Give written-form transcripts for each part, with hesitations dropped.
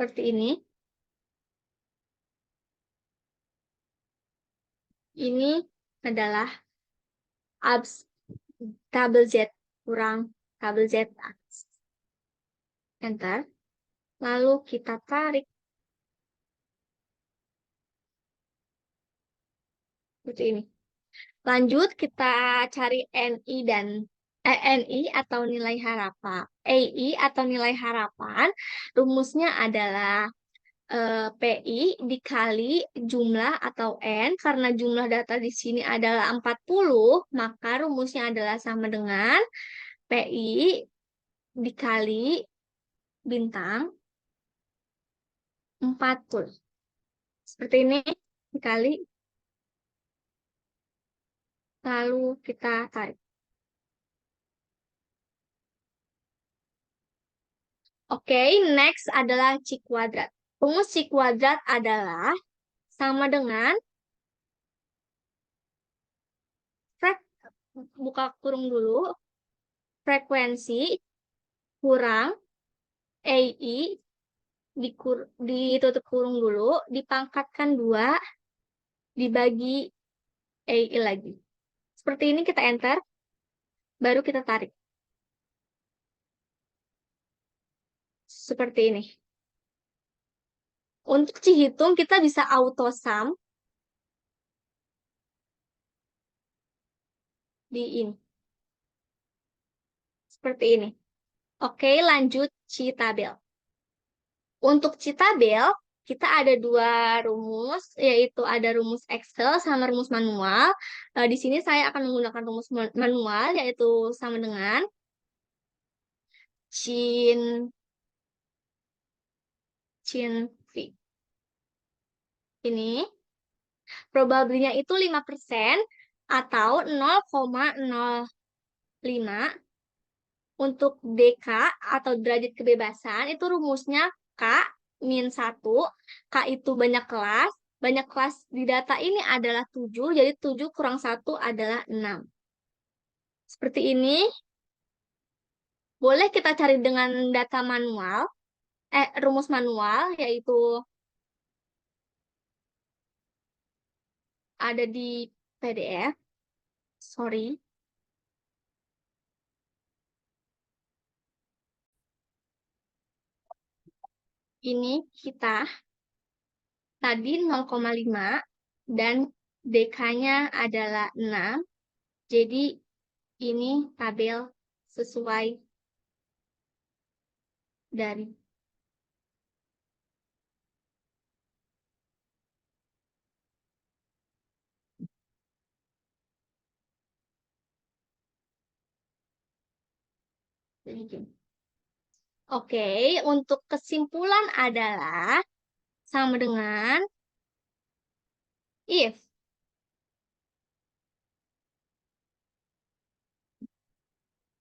seperti ini. Ini adalah abs tabel Z kurang tabel Z atas. Enter. Lalu kita tarik. Seperti ini. Lanjut kita cari NI atau nilai harapan. AI atau nilai harapan. Rumusnya adalah PI dikali jumlah atau N. Karena jumlah data di sini adalah 40, maka rumusnya adalah sama dengan PI dikali bintang 40. Seperti ini dikali, lalu kita tarik. Oke, next adalah C kuadrat. Rumus C kuadrat adalah sama dengan buka kurung dulu, frekuensi kurang AI ditutup kurung dulu, dipangkatkan 2, dibagi AI lagi. Seperti ini kita enter, baru kita tarik. Seperti ini. Untuk Cihitung kita bisa auto sum di ini. Seperti ini. Oke, lanjut Citabel. Untuk Citabel, kita ada 2 rumus, yaitu ada rumus Excel sama rumus manual. Di sini saya akan menggunakan rumus manual, yaitu sama dengan Cin V. Ini probabilitasnya itu 5% atau 0,05. Untuk DK atau derajat kebebasan itu rumusnya K min 1. K itu banyak kelas. Banyak kelas di data ini adalah 7. Jadi 7 kurang 1 adalah 6. Seperti ini. Boleh kita cari dengan data manual. Rumus manual yaitu ada di PDF. Sorry. Ini kita tadi 0,5 dan DK-nya adalah 6. Jadi ini tabel sesuai dari Oke, untuk kesimpulan adalah sama dengan if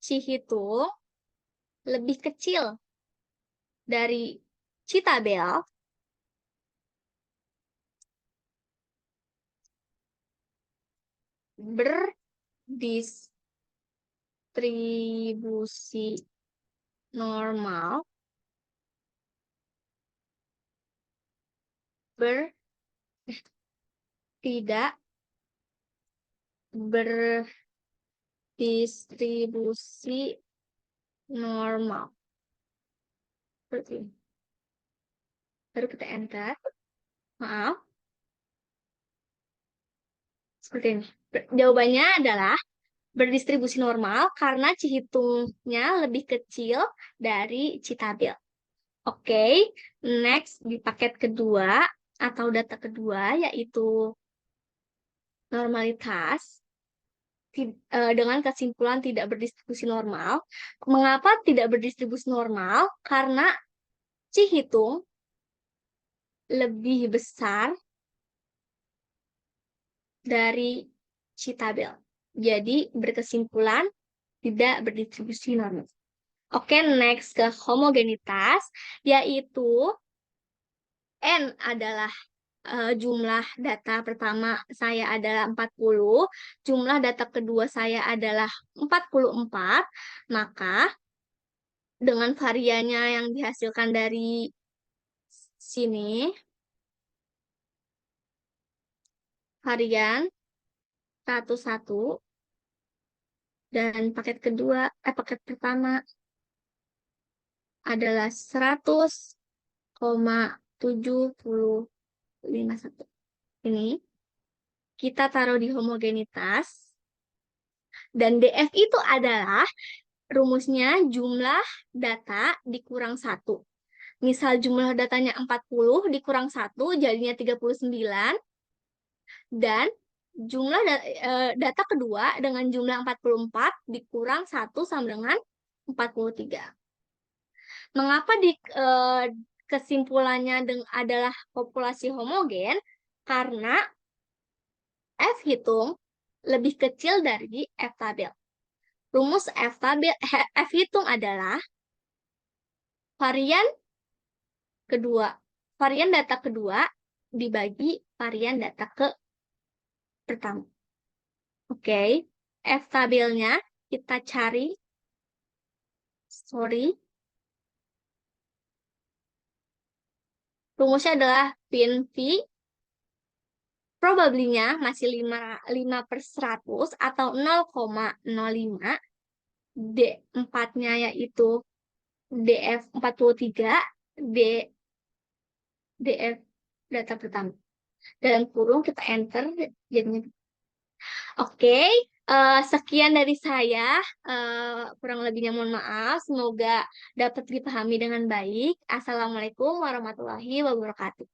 Cihitung lebih kecil dari Citabel, berdistribusi normal, tidak berdistribusi normal. Seperti ini. Baru kita enter. Maaf. Seperti ini. Jawabannya adalah berdistribusi normal karena Cihitungnya lebih kecil dari Citabel. Oke, next di paket kedua atau data kedua yaitu normalitas dengan kesimpulan tidak berdistribusi normal. Mengapa tidak berdistribusi normal? Karena Cihitung lebih besar dari Citabel. Jadi berkesimpulan tidak berdistribusi normal. Oke, next ke homogenitas, yaitu N adalah jumlah data pertama saya adalah 40, jumlah data kedua saya adalah 44, maka dengan variannya yang dihasilkan dari sini varian 101 dan paket pertama adalah 100,751. Ini kita taruh di homogenitas dan DF itu adalah rumusnya jumlah data dikurang 1. Misal jumlah datanya 40 dikurang 1 jadinya 39 dan jumlah data kedua dengan jumlah 44 dikurang 1 sama dengan 43. Mengapa kesimpulannya adalah populasi homogen? Karena F hitung lebih kecil dari F tabel. Rumus F hitung adalah varian data kedua dibagi varian data pertama. Oke, F tabelnya kita cari. Rumusnya adalah pin V. Probability-nya masih 5/100 atau 0,05. D4-nya yaitu DF 43, DF data pertama. Dalam kurung kita enter jadinya. Oke, sekian dari saya. Kurang lebihnya mohon maaf. Semoga dapat dipahami dengan baik. Assalamualaikum warahmatullahi wabarakatuh.